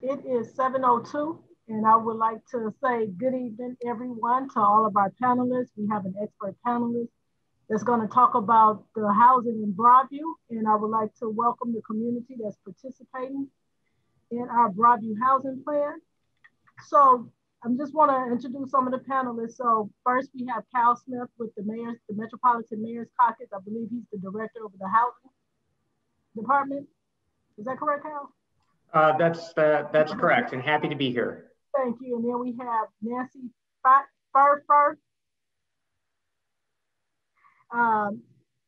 It is 7:02, and I would like to say good evening, everyone, to all of our panelists. We have an expert panelist that's going to talk about the housing in Broadview, and I would like to welcome the community that's participating in our Broadview housing plan. So I just want to introduce some of the panelists. So first we have Cal Smith with the Metropolitan Mayor's Caucus. I believe he's the director of the housing department. Is that correct, Cal? That's correct, and happy to be here. Thank you. And then we have Nancy Furfer.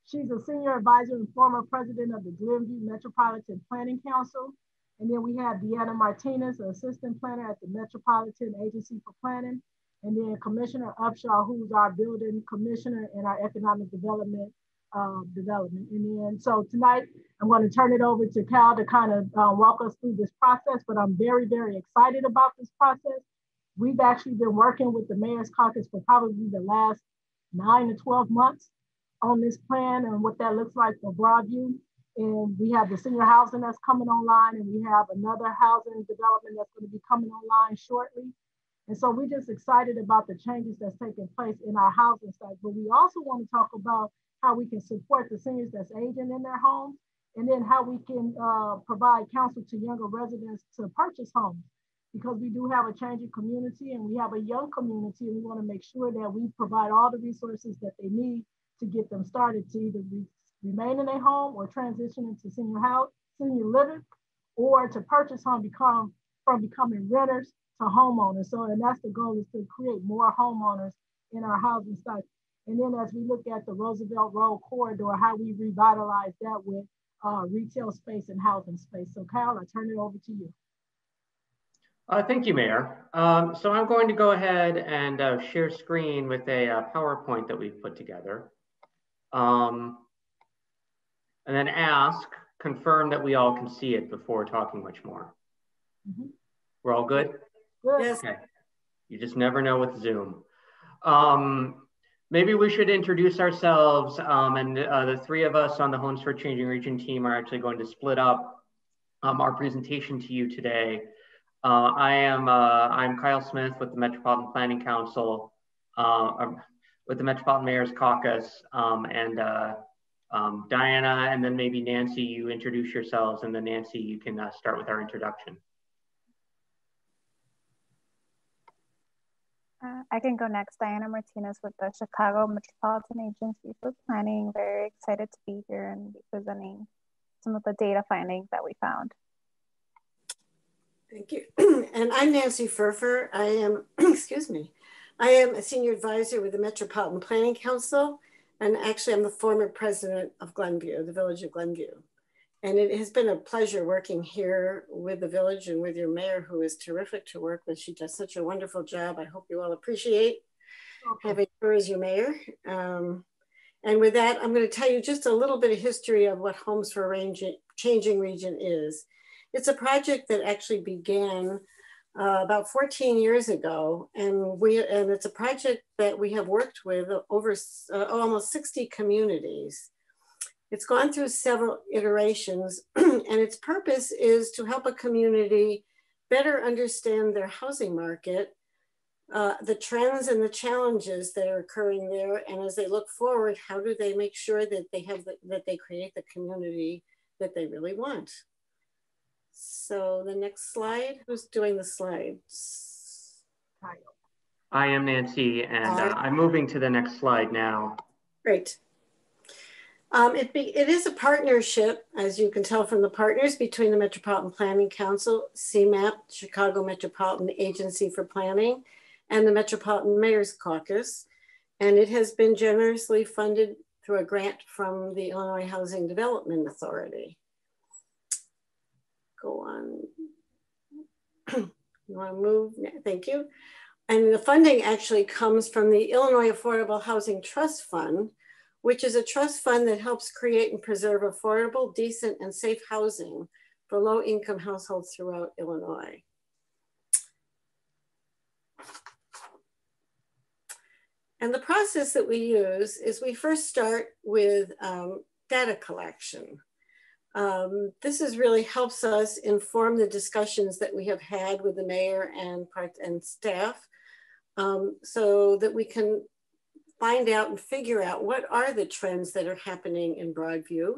She's a senior advisor and former president of the Glenview Metropolitan Planning Council. And then we have Deanna Martinez, an assistant planner at the Metropolitan Agency for Planning. And then Commissioner Upshaw, who's our building commissioner and our economic development. And then, so tonight, I'm going to turn it over to Cal to kind of walk us through this process, but I'm very, very excited about this process. We've actually been working with the Mayor's Caucus for probably the last 9 to 12 months on this plan and what that looks like for Broadview. And we have the senior housing that's coming online, and we have another housing development that's going to be coming online shortly. And so we're just excited about the changes that's taking place in our housing site. But we also want to talk about how we can support the seniors that's aging in their homes, and then how we can provide counsel to younger residents to purchase homes, because we do have a changing community and we have a young community, and we want to make sure that we provide all the resources that they need to get them started to either remain in their home or transition into senior living, or to purchase home from becoming renters to homeowners. So, and that's the goal, is to create more homeowners in our housing stock. And then as we look at the Roosevelt Road corridor, how we revitalize that with retail space and housing space. So Kyle, I turn it over to you. Thank you, Mayor. So I'm going to go ahead and share screen with a PowerPoint that we've put together. And then confirm that we all can see it before talking much more. Mm-hmm. We're all good? Yes. Okay. You just never know with Zoom. Maybe we should introduce ourselves, and the three of us on the Homes for Changing Region team are actually going to split up our presentation to you today. I'm Kyle Smith with the Metropolitan Planning Council, with the Metropolitan Mayor's Caucus, and Diana, and then maybe Nancy, you introduce yourselves, and then Nancy, you can start with our introduction. I can go next. Diana Martinez with the Chicago Metropolitan Agency for Planning. Very excited to be here and be presenting some of the data findings that we found. Thank you. And I'm Nancy Furfer. I am, excuse me, I am a senior advisor with the Metropolitan Planning Council. And actually I'm the former president of Glenview, the village of Glenview. And it has been a pleasure working here with the village and with your mayor, who is terrific to work with. She does such a wonderful job. I hope you all appreciate having her as your mayor. And with that, I'm going to tell you just a little bit of history of what Homes for Changing Region is. It's a project that actually began about 14 years ago. And it's a project that we have worked with over almost 60 communities. It's gone through several iterations, and its purpose is to help a community better understand their housing market, the trends and the challenges that are occurring there, and as they look forward, how do they make sure that they create the community that they really want. So the next slide, who's doing the slides? I am Nancy, and I'm moving to the next slide now. Great. It is a partnership, as you can tell from the partners, between the Metropolitan Planning Council, CMAP, Chicago Metropolitan Agency for Planning, and the Metropolitan Mayor's Caucus. And it has been generously funded through a grant from the Illinois Housing Development Authority. Go on. You want to move? Thank you. And the funding actually comes from the Illinois Affordable Housing Trust Fund, which is a trust fund that helps create and preserve affordable, decent, and safe housing for low-income households throughout Illinois. And the process that we use is we first start with data collection. This is really helps us inform the discussions that we have had with the mayor and staff, so that we can find out and figure out what are the trends that are happening in Broadview,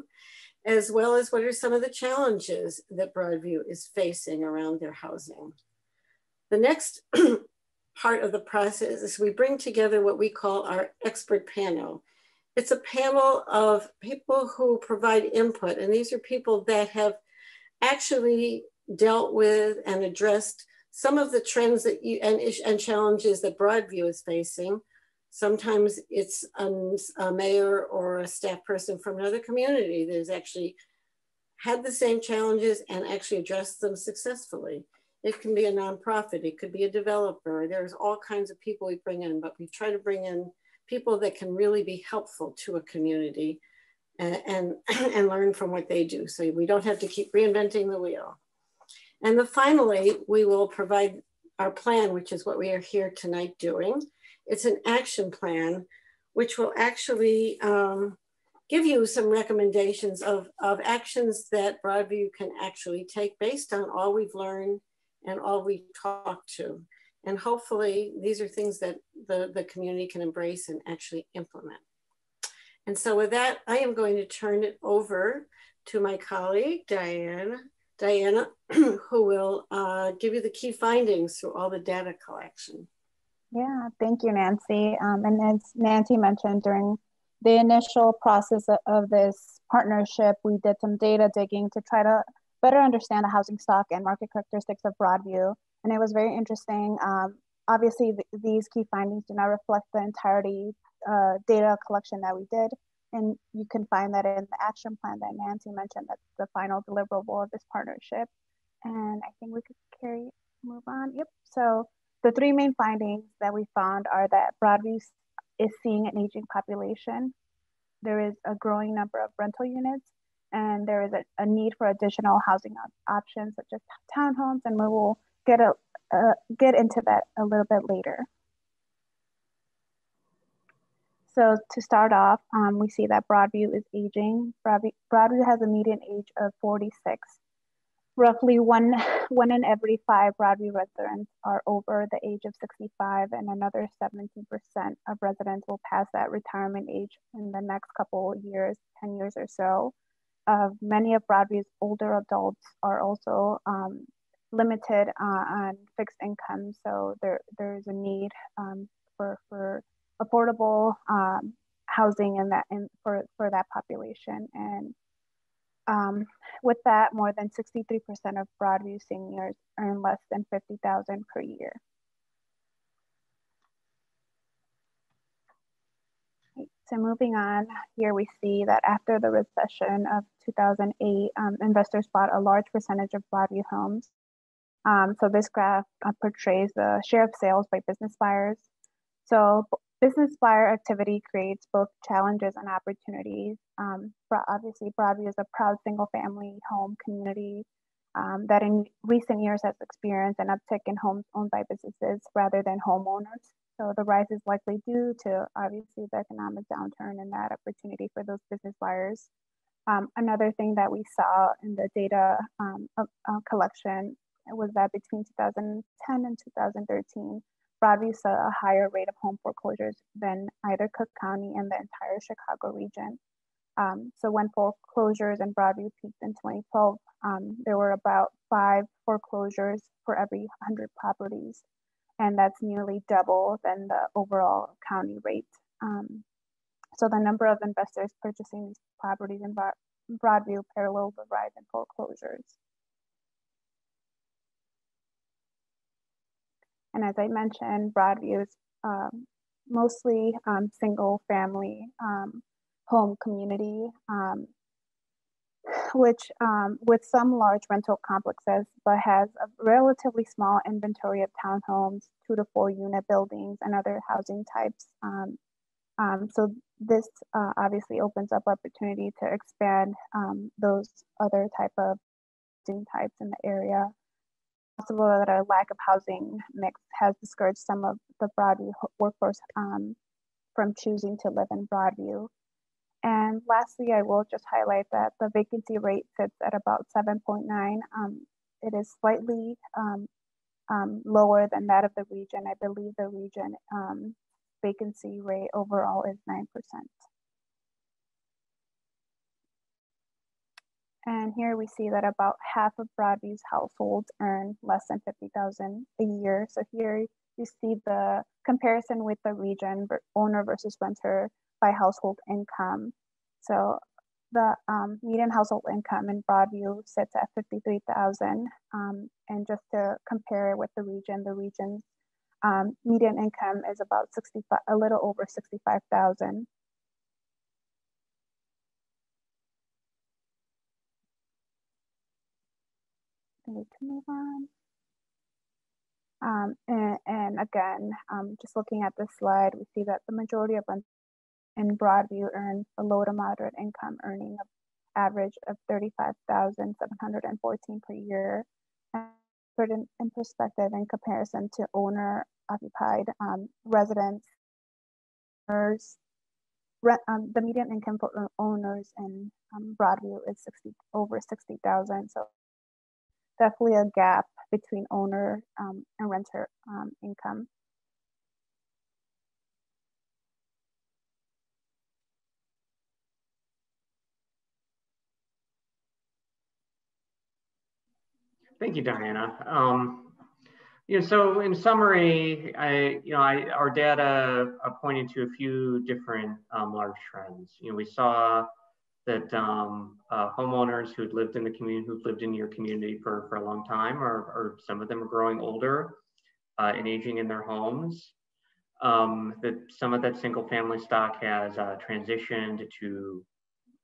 as well as what are some of the challenges that Broadview is facing around their housing. The next part of the process is we bring together what we call our expert panel. It's a panel of people who provide input, and these are people that have actually dealt with and addressed some of the trends that and challenges that Broadview is facing. Sometimes it's a mayor or a staff person from another community that has actually had the same challenges and actually addressed them successfully. It can be a nonprofit, it could be a developer. There's all kinds of people we bring in, but we try to bring in people that can really be helpful to a community and learn from what they do. So we don't have to keep reinventing the wheel. And then finally, we will provide our plan, which is what we are here tonight doing. It's an action plan, which will actually give you some recommendations of actions that Broadview can actually take based on all we've learned and all we've talked to. And hopefully these are things that the community can embrace and actually implement. And so with that, I am going to turn it over to my colleague, Diana, who will give you the key findings through all the data collection. Yeah, thank you, Nancy. And as Nancy mentioned, during the initial process of this partnership, we did some data digging to try to better understand the housing stock and market characteristics of Broadview. And it was very interesting. Obviously, these key findings do not reflect the entirety data collection that we did. And you can find that in the action plan that Nancy mentioned, that's the final deliverable of this partnership. And I think we could move on. Yep. So the three main findings that we found are that Broadview is seeing an aging population. There is a growing number of rental units, and there is a need for additional housing options such as townhomes, and we will get into that a little bit later. So to start off, we see that Broadview is aging. Broadview has a median age of 46. Roughly one in every 5 Broadview residents are over the age of 65, and another 17% of residents will pass that retirement age in the next couple of years, 10 years or so. Many of Broadview's older adults are also limited on fixed income, so there's a need for affordable housing for that population. And with that, more than 63% of Broadview seniors earn less than $50,000 per year. So moving on, here we see that after the recession of 2008, investors bought a large percentage of Broadview homes. So this graph portrays the share of sales by business buyers. So business buyer activity creates both challenges and opportunities. Obviously, Broadview is a proud single-family home community that in recent years has experienced an uptick in homes owned by businesses rather than homeowners. So the rise is likely due to, obviously, the economic downturn and that opportunity for those business buyers. Another thing that we saw in the data collection was that between 2010 and 2013, Broadview saw a higher rate of home foreclosures than either Cook County and the entire Chicago region. So when foreclosures in Broadview peaked in 2012, there were about 5 foreclosures for every 100 properties. And that's nearly double than the overall county rate. So the number of investors purchasing these properties in Broadview paralleled the rise in foreclosures. And as I mentioned, Broadview is mostly single family home community, which with some large rental complexes, but has a relatively small inventory of townhomes, 2 to 4 unit buildings, and other housing types. So this obviously opens up opportunity to expand those other type of housing types in the area. Possible that a lack of housing mix has discouraged some of the Broadview workforce from choosing to live in Broadview. And lastly, I will just highlight that the vacancy rate sits at about 7.9. It is slightly lower than that of the region. I believe the region vacancy rate overall is 9%. And here we see that about half of Broadview's households earn less than $50,000 a year. So here you see the comparison with the region, owner versus renter by household income. So the median household income in Broadview sits at $53,000. And just to compare it with the region's median income is about a little over $65,000. We can move on. And again, just looking at this slide, we see that the majority of renters in Broadview earn a low to moderate income, earning an average of $35,714 per year. And put in perspective in comparison to owner-occupied residents, the median income for owners in Broadview is over $60,000. So definitely a gap between owner and renter income. Thank you, Diana. So in summary, our data pointed to a few different large trends. We saw that homeowners who'd lived in the community, who've lived in your community for a long time, or some of them are growing older and aging in their homes. That some of that single family stock has transitioned to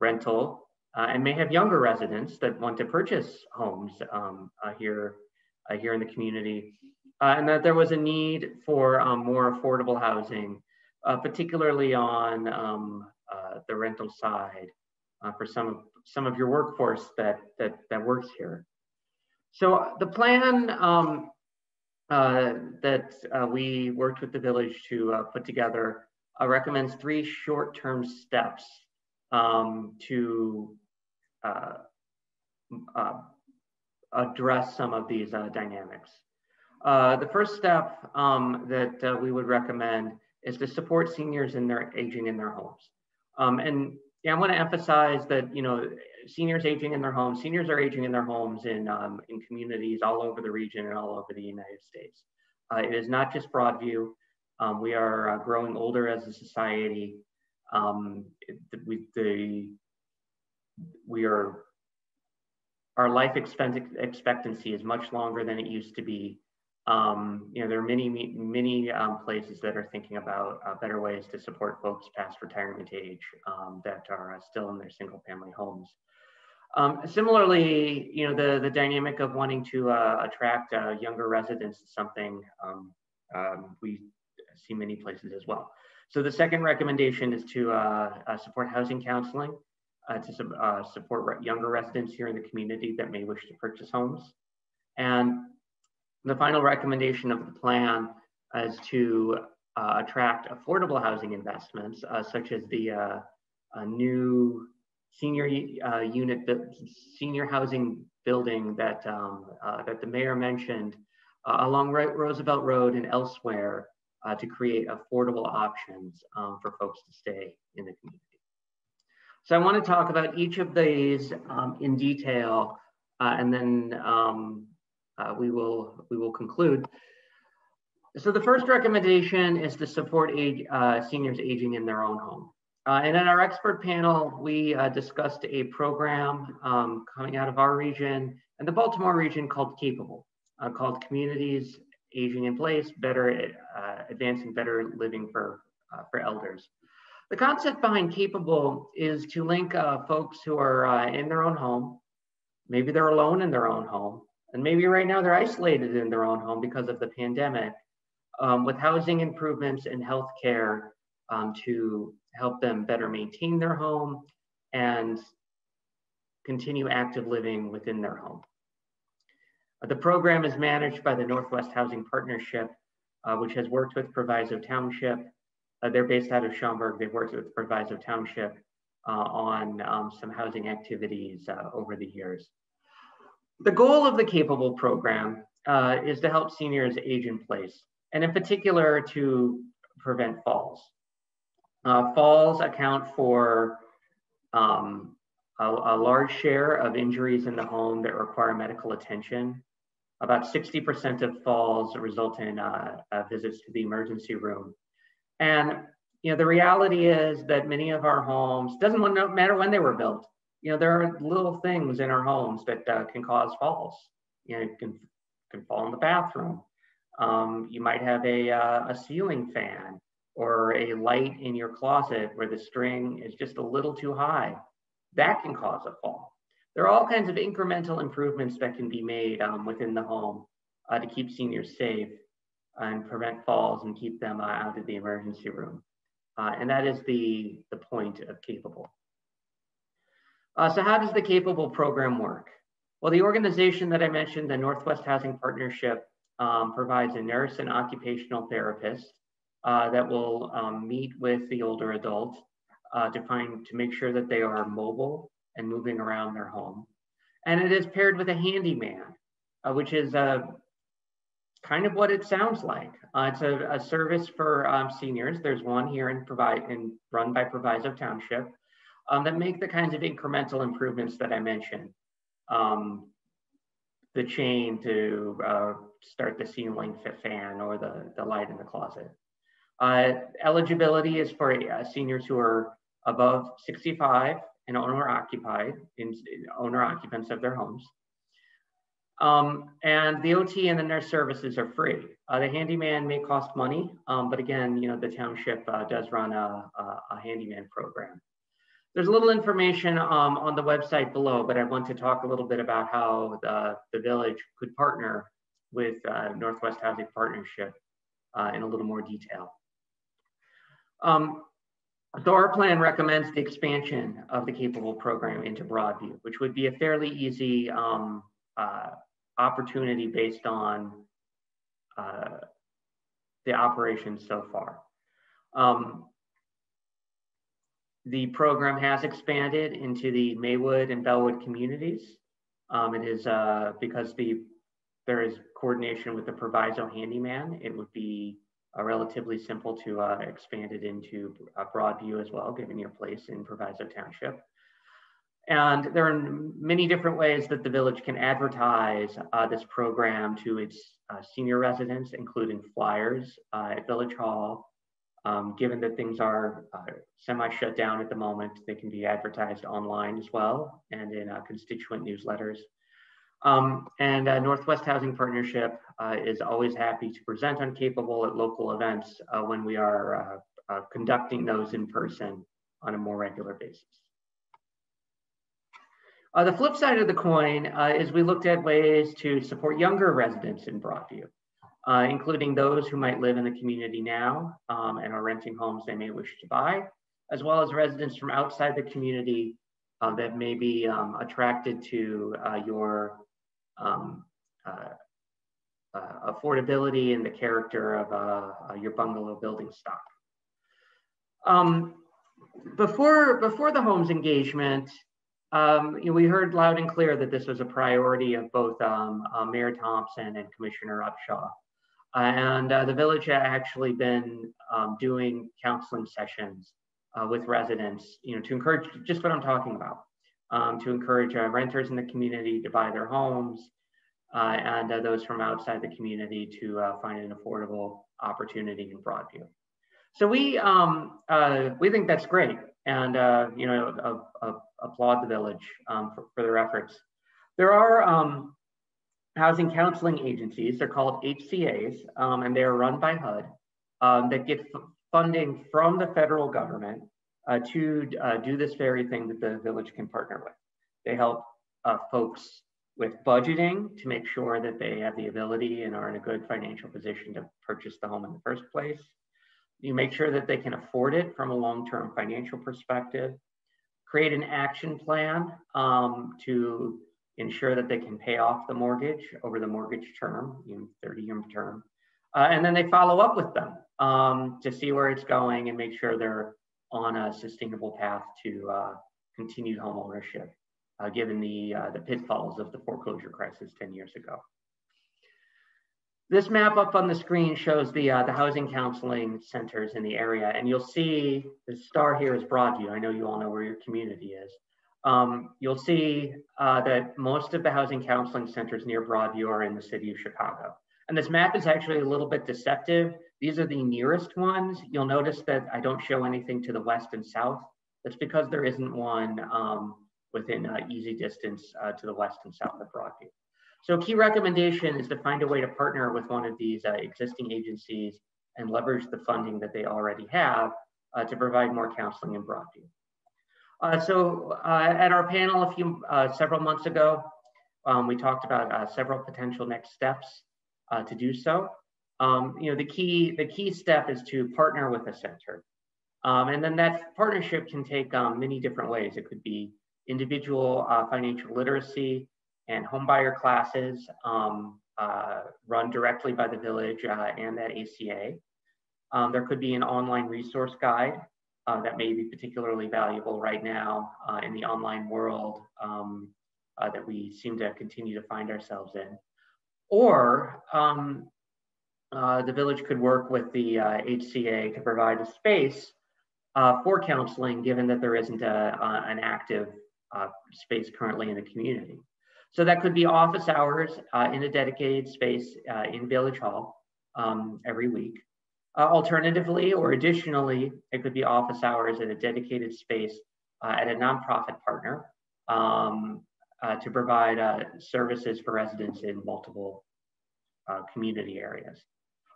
rental and may have younger residents that want to purchase homes here in the community. And that there was a need for more affordable housing, particularly on the rental side. For some of your workforce that works here. So the plan that we worked with the village to put together recommends 3 short-term steps to address some of these dynamics. The first step that we would recommend is to support seniors in their aging in their homes. And I want to emphasize that seniors aging in their homes. Seniors are aging in their homes in communities all over the region and all over the United States. It is not just Broadview. We are growing older as a society. Our life expectancy is much longer than it used to be. There are many places that are thinking about better ways to support folks past retirement age that are still in their single family homes. Similarly, the dynamic of wanting to attract younger residents is something we see many places as well. So the second recommendation is to support housing counseling to support younger residents here in the community that may wish to purchase homes. And the final recommendation of the plan is to attract affordable housing investments, such as the new senior housing building that the mayor mentioned along Roosevelt Road and elsewhere to create affordable options for folks to stay in the community. So I want to talk about each of these in detail, and then we will conclude. So the first recommendation is to support seniors aging in their own home. And in our expert panel, we discussed a program coming out of our region and the Baltimore region called Capable, called Communities Aging in Place, Advancing Better Living for Elders. The concept behind Capable is to link folks who are in their own home. Maybe they're alone in their own home, and maybe right now they're isolated in their own home because of the pandemic, with housing improvements and healthcare to help them better maintain their home and continue active living within their home. The program is managed by the Northwest Housing Partnership, which has worked with Proviso Township. They're based out of Schaumburg. They've worked with Proviso Township on some housing activities over the years. The goal of the Capable program is to help seniors age in place, and in particular to prevent falls. Falls account for a large share of injuries in the home that require medical attention. About 60% of falls result in visits to the emergency room. And the reality is that many of our homes, doesn't matter when they were built, there are little things in our homes that can cause falls. You can fall in the bathroom. You might have a ceiling fan or a light in your closet where the string is just a little too high. That can cause a fall. There are all kinds of incremental improvements that can be made within the home to keep seniors safe and prevent falls and keep them out of the emergency room. And that is the point of Capable. So how does the Capable program work? Well, the organization that I mentioned, the Northwest Housing Partnership, provides a nurse and occupational therapist that will meet with the older adult to make sure that they are mobile and moving around their home. And it is paired with a handyman, which is kind of what it sounds like. It's a service for seniors. There's one here run by Proviso Township that make the kinds of incremental improvements that I mentioned. The chain to start the ceiling fan or the light in the closet. Eligibility is for seniors who are above 65 and owner occupants of their homes. And the OT and the nurse services are free. The handyman may cost money, but again, the township does run a handyman program. There's a little information on the website below, but I want to talk a little bit about how the village could partner with Northwest Housing Partnership in a little more detail. So our plan recommends the expansion of the Capable program into Broadview, which would be a fairly easy opportunity based on the operations so far. The program has expanded into the Maywood and Bellwood communities. It is because there is coordination with the Proviso handyman. It would be relatively simple to expand it into Broadview as well, given your place in Proviso Township. And there are many different ways that the village can advertise this program to its senior residents, including flyers at Village Hall. Given that things are semi-shut down at the moment, they can be advertised online as well and in constituent newsletters. And Northwest Housing Partnership is always happy to present on Capable at local events when we are conducting those in person on a more regular basis. The flip side of the coin is we looked at ways to support younger residents in Broadview, including those who might live in the community now and are renting homes they may wish to buy, as well as residents from outside the community that may be attracted to your affordability and the character of your bungalow building stock. Before the homes engagement, we heard loud and clear that this was a priority of both Mayor Thompson and Commissioner Upshaw. And the village had actually been doing counseling sessions with residents, to encourage just what I'm talking about, to encourage renters in the community to buy their homes and those from outside the community to find an affordable opportunity in Broadview. So we think that's great, and applaud the village for their efforts. There are housing counseling agencies. They're called HCAs, and they are run by HUD that get funding from the federal government to do this very thing that the village can partner with. They help folks with budgeting to make sure that they have the ability and are in a good financial position to purchase the home in the first place. You make sure that they can afford it from a long-term financial perspective, create an action plan to ensure that they can pay off the mortgage over the mortgage term, 30-year term. And then they follow up with them to see where it's going and make sure they're on a sustainable path to continued home ownership, given the pitfalls of the foreclosure crisis 10 years ago. This map up on the screen shows the housing counseling centers in the area, and you'll see the star here is Broadview. I know you all know where your community is. You'll see that most of the housing counseling centers near Broadview are in the city of Chicago. And this map is actually a little bit deceptive. These are the nearest ones. You'll notice that I don't show anything to the west and south. That's because there isn't one within easy distance to the west and south of Broadview. So a key recommendation is to find a way to partner with one of these existing agencies and leverage the funding that they already have to provide more counseling in Broadview. So at our panel several months ago, we talked about several potential next steps to do so. The key step is to partner with a center. And then that partnership can take many different ways. It could be individual financial literacy and homebuyer classes run directly by the village and that ACA. There could be an online resource guide that may be particularly valuable right now in the online world that we seem to continue to find ourselves in. Or the village could work with the HCA to provide a space for counseling, given that there isn't an active space currently in the community. So that could be office hours in a dedicated space in Village Hall every week. Alternatively, or additionally, it could be office hours at a dedicated space at a nonprofit partner to provide services for residents in multiple community areas.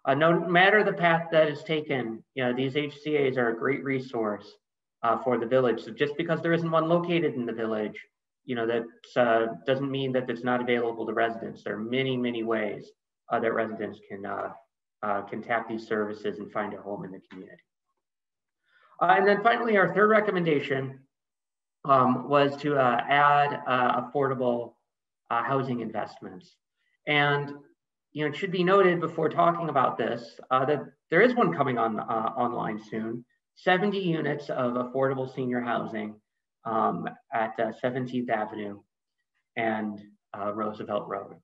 No matter the path that is taken, these HCAs are a great resource for the village. So just because there isn't one located in the village, that doesn't mean that it's not available to residents. There are many, many ways that residents can tap these services and find a home in the community. And then finally, our third recommendation was to add affordable housing investments. And it should be noted before talking about this that there is one coming online soon, 70 units of affordable senior housing at 17th Avenue and Roosevelt Road.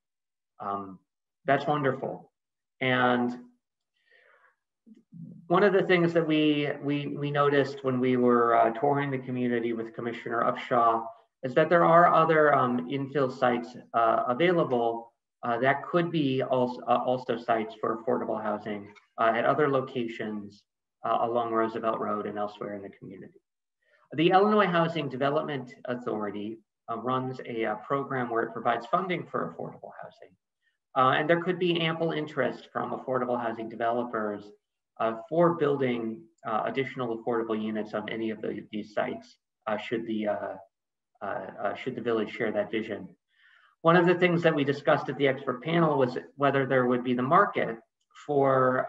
That's wonderful. And one of the things that we noticed when we were touring the community with Commissioner Upshaw is that there are other infill sites available that could be also sites for affordable housing at other locations along Roosevelt Road and elsewhere in the community. The Illinois Housing Development Authority runs a program where it provides funding for affordable housing. And there could be ample interest from affordable housing developers for building additional affordable units on any of these sites should the village share that vision. One of the things that we discussed at the expert panel was whether there would be the market for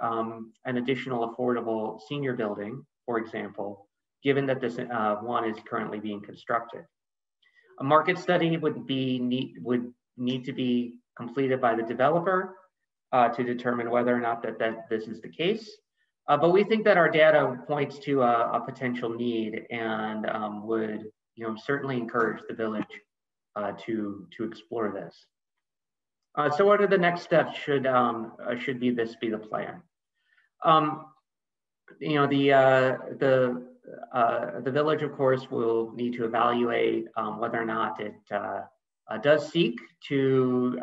an additional affordable senior building, for example, given that this one is currently being constructed. A market study would need to be completed by the developer to determine whether or not that this is the case. But we think that our data points to a potential need and would certainly encourage the village to explore this. So what are the next steps should this be the plan? The village, of course, will need to evaluate whether or not it does seek to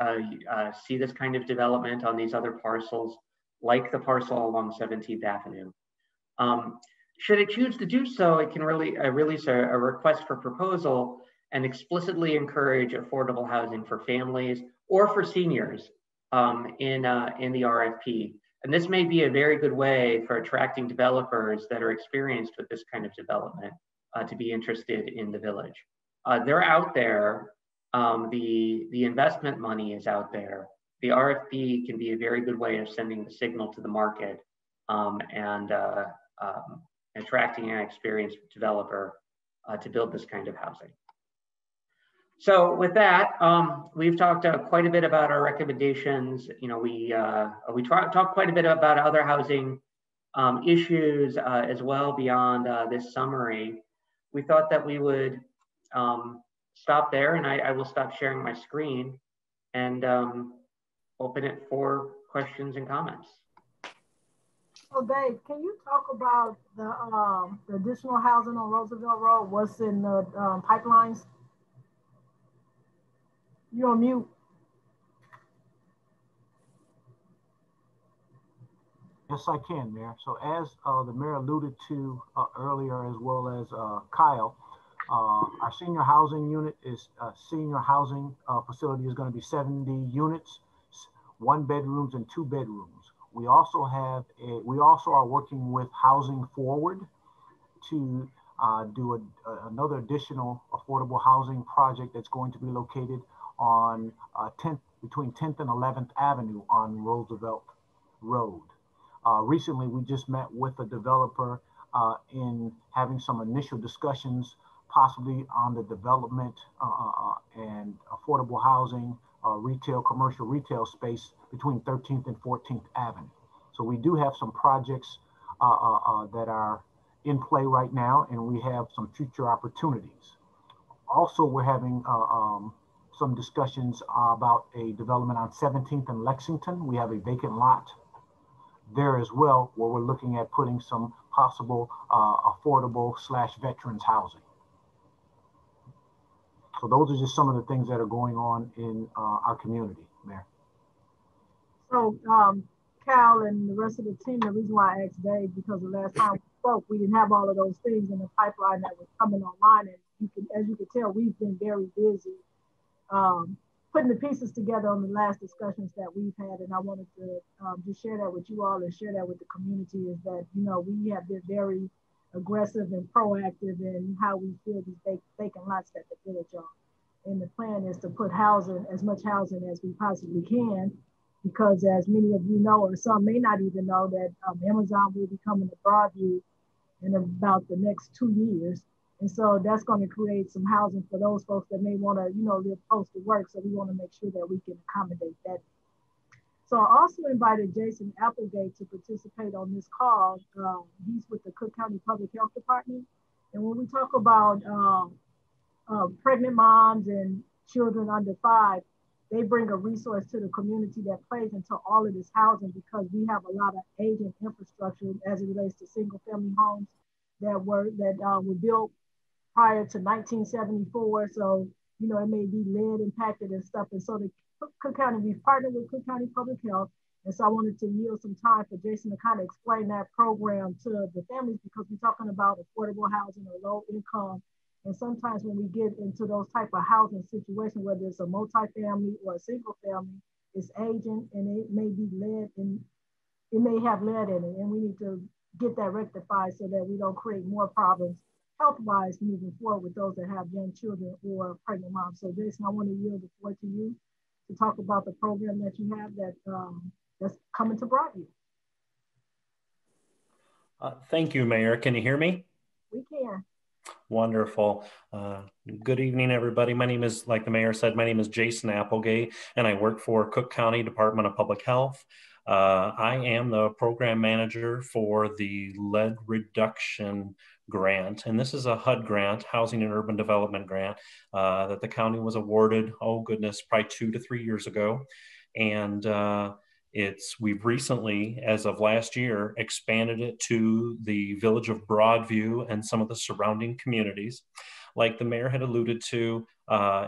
see this kind of development on these other parcels, like the parcel along 17th Avenue. Should it choose to do so, it can really release a request for proposal and explicitly encourage affordable housing for families or for seniors in the RFP. And this may be a very good way for attracting developers that are experienced with this kind of development to be interested in the village. They're out there. The investment money is out there. The RFP can be a very good way of sending the signal to the market and attracting an experienced developer to build this kind of housing. So with that, we've talked quite a bit about our recommendations. We talked quite a bit about other housing issues as well beyond this summary, we thought that we would stop there, and I will stop sharing my screen and open it for questions and comments. So Dave, can you talk about the additional housing on Roosevelt Road? What's in the pipelines? You're on mute. Yes, I can, Mayor. So as the Mayor alluded to earlier, as well as Kyle, our senior housing unit is senior housing facility is going to be 70 units, 1 bedrooms and 2 bedrooms. We also are working with Housing Forward to do another additional affordable housing project that's going to be located on between 10th and 11th Avenue on Roosevelt Road. Recently, we just met with a developer in having some initial discussions, possibly on the development and affordable housing, commercial retail space between 13th and 14th Avenue. So we do have some projects that are in play right now, and we have some future opportunities. Also, we're having some discussions about a development on 17th and Lexington. We have a vacant lot there as well, where we're looking at putting some possible affordable / veterans housing. So those are just some of the things that are going on in our community, Mayor. So Cal and the rest of the team, the reason why I asked Dave, because the last time we spoke, we didn't have all of those things in the pipeline that was coming online. And as you can tell, we've been very busy putting the pieces together on the last discussions that we've had. And I wanted to just share that with you all and share that with the community, is that, you know, we have been very aggressive and proactive in how we fill these vacant lots that the village on. And the plan is to put housing, as much housing as we possibly can, because as many of you know, or some may not even know, that Amazon will be coming to Broadview in about the next 2 years. And so that's going to create some housing for those folks that may want to, you know, live close to work. So we want to make sure that we can accommodate that. So I also invited Jason Applegate to participate on this call. He's with the Cook County Public Health Department. And when we talk about pregnant moms and children under 5, they bring a resource to the community that plays into all of this housing, because we have a lot of aging infrastructure as it relates to single family homes that were built prior to 1974. So, you know, it may be lead impacted and stuff. And so the Cook County, we've partnered with Cook County Public Health. And so I wanted to yield some time for Jason to kind of explain that program to the families, because we're talking about affordable housing or low income. And sometimes when we get into those type of housing situations, whether it's a multifamily or a single family, it's aging and it may be lead, and it may have lead in it. And we need to get that rectified so that we don't create more problems health-wise moving forward with those that have young children or pregnant moms. So Jason, I want to yield the floor to you to talk about the program that you have that's coming to Broadview. Thank you, Mayor. Can you hear me? We can. Wonderful. Good evening, everybody. My name is, like the Mayor said, my name is Jason Applegate, and I work for Cook County Department of Public Health. I am the program manager for the lead reduction grant, and this is a HUD grant, Housing and Urban Development grant, that the county was awarded, oh goodness, probably 2 to 3 years ago. And we've recently, as of last year, expanded it to the village of Broadview and some of the surrounding communities. Like the Mayor had alluded to,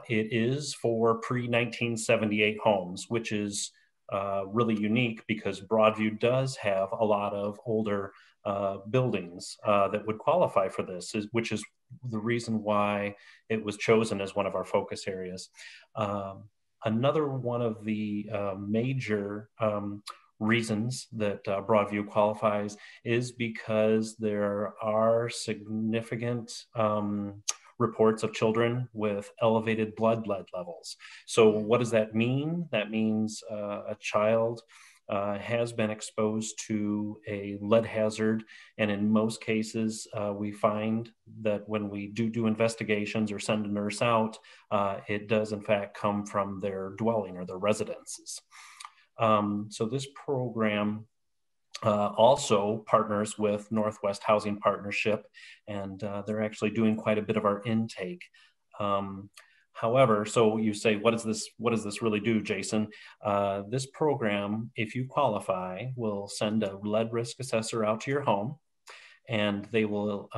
it is for pre-1978 homes, which is really unique because Broadview does have a lot of older buildings that would qualify for this, which is the reason why it was chosen as one of our focus areas. Another one of the major reasons that Broadview qualifies is because there are significant reports of children with elevated blood lead levels. So what does that mean? That means a child has been exposed to a lead hazard. And in most cases, we find that when we do investigations or send a nurse out, it does in fact come from their dwelling or their residences. So this program also partners with Northwest Housing Partnership, and they're actually doing quite a bit of our intake. However, so you say, what does this really do, Jason? This program, if you qualify, will send a lead risk assessor out to your home, and they will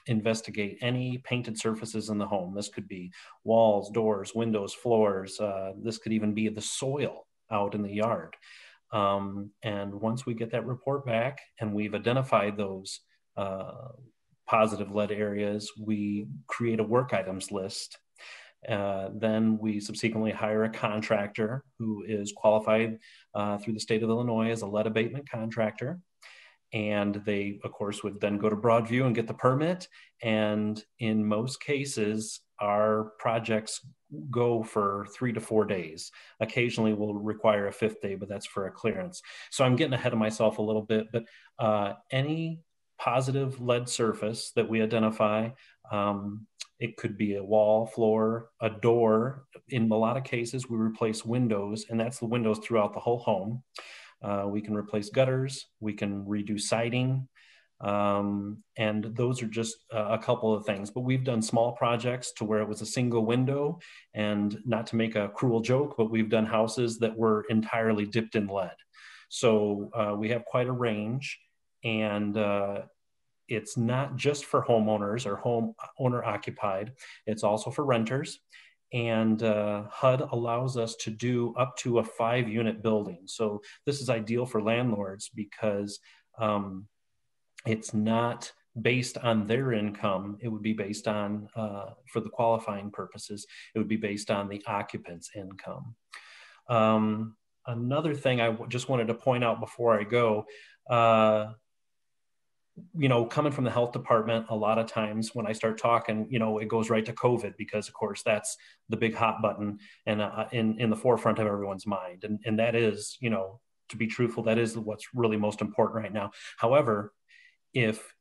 investigate any painted surfaces in the home. This could be walls, doors, windows, floors. This could even be the soil out in the yard. And once we get that report back and we've identified those positive lead areas, we create a work items list. Then we subsequently hire a contractor who is qualified through the state of Illinois as a lead abatement contractor. And they, of course, would then go to Broadview and get the permit. And in most cases, our projects go for 3 to 4 days. Occasionally we'll require a 5th day, but that's for a clearance. So I'm getting ahead of myself a little bit, but any positive lead surface that we identify, it could be a wall, floor, a door. In a lot of cases, we replace windows, and that's the windows throughout the whole home. We can replace gutters, we can redo siding, and those are just a couple of things. But we've done small projects to where it was a single window, and not to make a cruel joke, but we've done houses that were entirely dipped in lead. So we have quite a range, and it's not just for homeowners or home owner occupied, it's also for renters. And HUD allows us to do up to a 5-unit building. So this is ideal for landlords because it's not based on their income. It would be based on, for the qualifying purposes, it would be based on the occupant's income. Another thing I just wanted to point out before I go, you know, coming from the health department, a lot of times when I start talking, you know, it goes right to COVID because, of course, that's the big hot button and in the forefront of everyone's mind. And that is, you know, to be truthful, that is what's really most important right now. However, if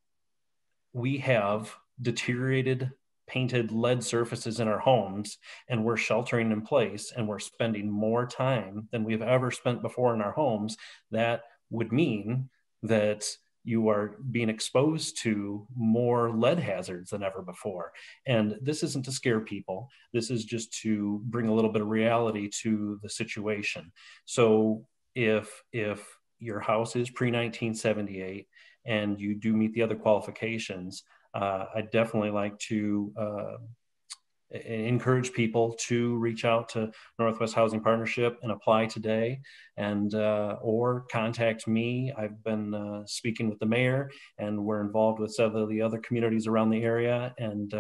we have deteriorated painted lead surfaces in our homes and we're sheltering in place and we're spending more time than we've ever spent before in our homes, that would mean that you are being exposed to more lead hazards than ever before. And this isn't to scare people. This is just to bring a little bit of reality to the situation. So if your house is pre-1978 and you do meet the other qualifications, I'd definitely like to encourage people to reach out to Northwest Housing Partnership and apply today, and or contact me. I've been speaking with the mayor, and we're involved with several of the other communities around the area, and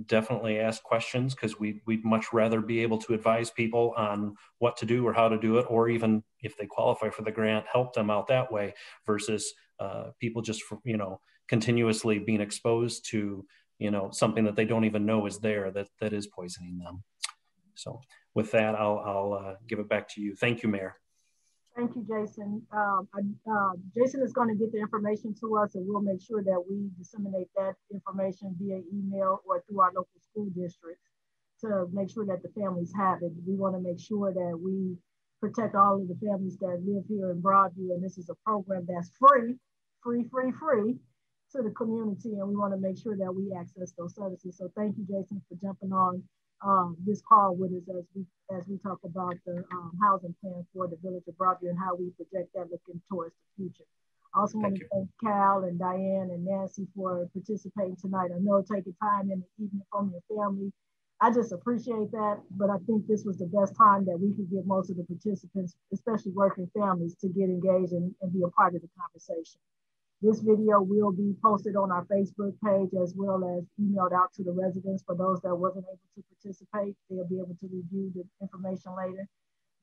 definitely ask questions because we'd much rather be able to advise people on what to do or how to do it, or even if they qualify for the grant, help them out that way versus people just, you know, continuously being exposed to, you know, something that they don't even know is there that is poisoning them. So with that, I'll give it back to you. Thank you, Mayor. Thank you, Jason. Jason is going to get the information to us, and we'll make sure that we disseminate that information via email or through our local school districts to make sure that the families have it. We want to make sure that we protect all of the families that live here in Broadview, and this is a program that's free to the community, and we want to make sure that we access those services. So thank you, Jason, for jumping on this call with us as we talk about the housing plan for the village of Broadview and how we project that looking towards the future. I also want to thank Cal and Diane and Nancy for participating tonight. I know taking time in the evening from your family, I just appreciate that, but I think this was the best time that we could get most of the participants, especially working families, to get engaged and be a part of the conversation. This video will be posted on our Facebook page as well as emailed out to the residents. For those that wasn't able to participate, they'll be able to review the information later.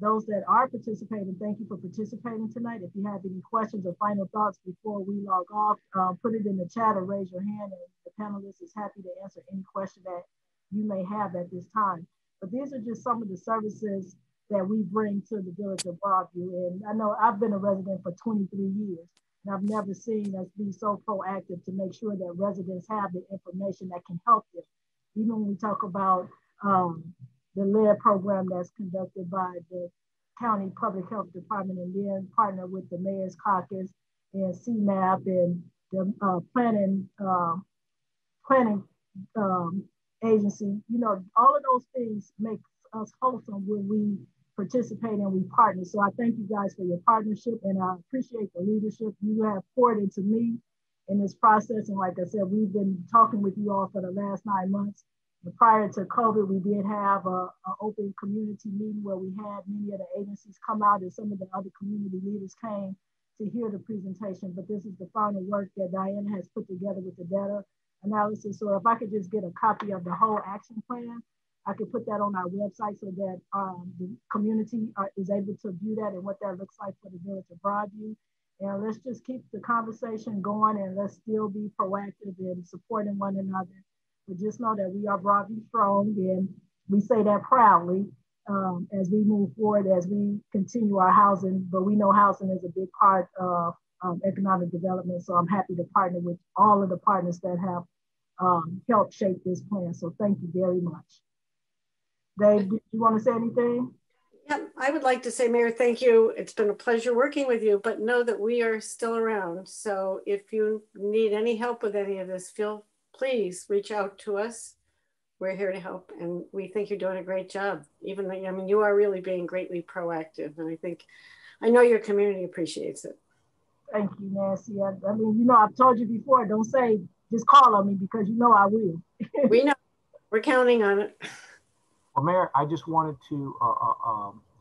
Those that are participating, thank you for participating tonight. If you have any questions or final thoughts before we log off, put it in the chat or raise your hand, and the panelist is happy to answer any question that you may have at this time. But these are just some of the services that we bring to the village of Broadview. And I know I've been a resident for 23 years. And I've never seen us be so proactive to make sure that residents have the information that can help them. Even when we talk about the lead program that's conducted by the County Public Health Department, and then partner with the Mayor's Caucus and CMAP and the planning agency. You know, all of those things make us wholesome when we participate and we partner. So I thank you guys for your partnership, and I appreciate the leadership you have poured into me in this process. And like I said, we've been talking with you all for the last 9 months. And prior to COVID, we did have an open community meeting where we had many of the agencies come out, and some of the other community leaders came to hear the presentation. But this is the final work that Diana has put together with the data analysis. So if I could just get a copy of the whole action plan, I could put that on our website so that the community is able to view that and what that looks like for the village of Broadview. And let's just keep the conversation going, and let's still be proactive in supporting one another. But just know that we are Broadview strong, and we say that proudly as we move forward, as we continue our housing. But we know housing is a big part of economic development. So I'm happy to partner with all of the partners that have helped shape this plan. So thank you very much. Dave, did you want to say anything? Yeah, I would like to say, Mayor, thank you. It's been a pleasure working with you, but know that we are still around. So if you need any help with any of this, please reach out to us. We're here to help, and we think you're doing a great job. Even though, I mean, you are really being greatly proactive, and I know your community appreciates it. Thank you, Nancy. I mean, you know, I've told you before, don't say, just call on me, because you know I will. We know, we're counting on it. Well, Mayor, I just wanted to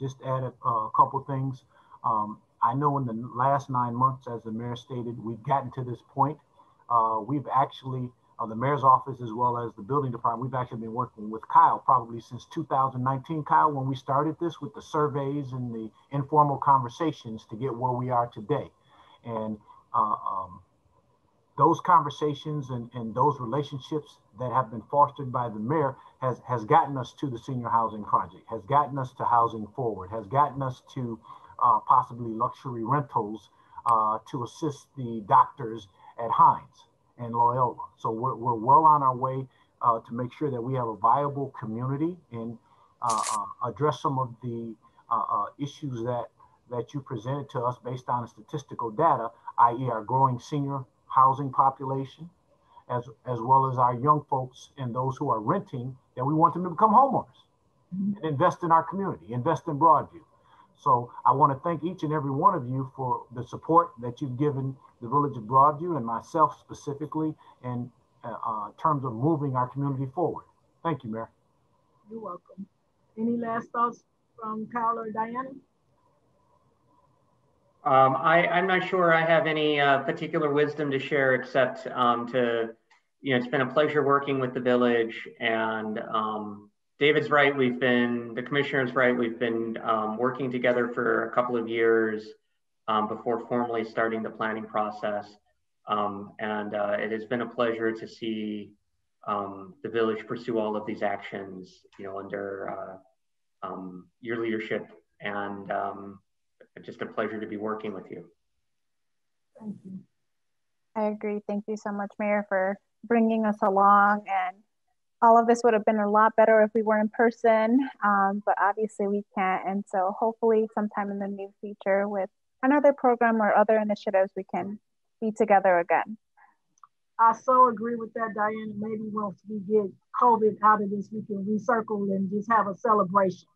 just add a couple things. I know in the last 9 months, as the mayor stated, we've gotten to this point. We've actually, the mayor's office as well as the building department, we've actually been working with Kyle probably since 2019, Kyle, when we started this with the surveys and the informal conversations to get where we are today. And those conversations and those relationships that have been fostered by the mayor has gotten us to the senior housing project, has gotten us to Housing Forward, has gotten us to possibly luxury rentals to assist the doctors at Hines and Loyola. So we're well on our way to make sure that we have a viable community and address some of the issues that you presented to us based on statistical data, i.e. our growing senior housing population, as well as our young folks and those who are renting, that we want them to become homeowners and invest in our community, invest in Broadview. So I want to thank each and every one of you for the support that you've given the village of Broadview and myself specifically in terms of moving our community forward. Thank you, Mayor. You're welcome. Any last thoughts from Kyle or Diana? I'm not sure I have any particular wisdom to share, except it's been a pleasure working with the village, and David's right. The commissioner's right. We've been working together for a couple of years before formally starting the planning process. It has been a pleasure to see the village pursue all of these actions, under your leadership, and just a pleasure to be working with you. Thank you. I agree. Thank you so much, Mayor, for bringing us along. And all of this would have been a lot better if we were in person, but obviously we can't. And so hopefully sometime in the near future with another program or other initiatives, we can be together again. I so agree with that, Diana. Maybe once we get COVID out of this, we can recircle and just have a celebration.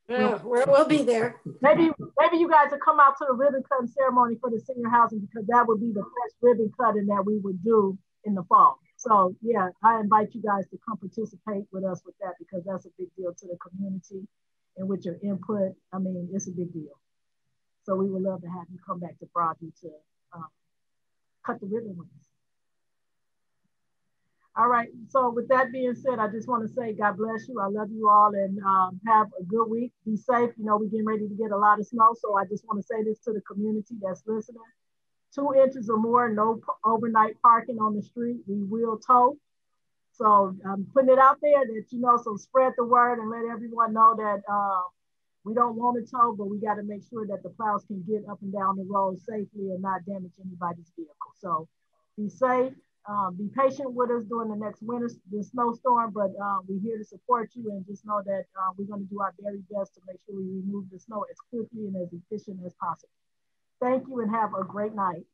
Yeah, we'll be there. Maybe you guys will come out to the ribbon cutting ceremony for the senior housing, because that would be the first ribbon cutting that we would do in the fall. So yeah, I invite you guys to come participate with us with that, because that's a big deal to the community, and with your input, I mean, it's a big deal. So we would love to have you come back to Broadview to cut the ribbon with us. All right, so with that being said, I just want to say God bless you. I love you all, and have a good week. Be safe. We're getting ready to get a lot of snow, so I just want to say this to the community that's listening. 2 inches or more, no overnight parking on the street. We will tow. So I'm putting it out there that, so spread the word and let everyone know that we don't want to tow, but we got to make sure that the plows can get up and down the road safely and not damage anybody's vehicle. So be safe. Be patient with us during the next winter, the snowstorm, but we're here to support you, and just know that we're going to do our very best to make sure we remove the snow as quickly and as efficient as possible. Thank you and have a great night.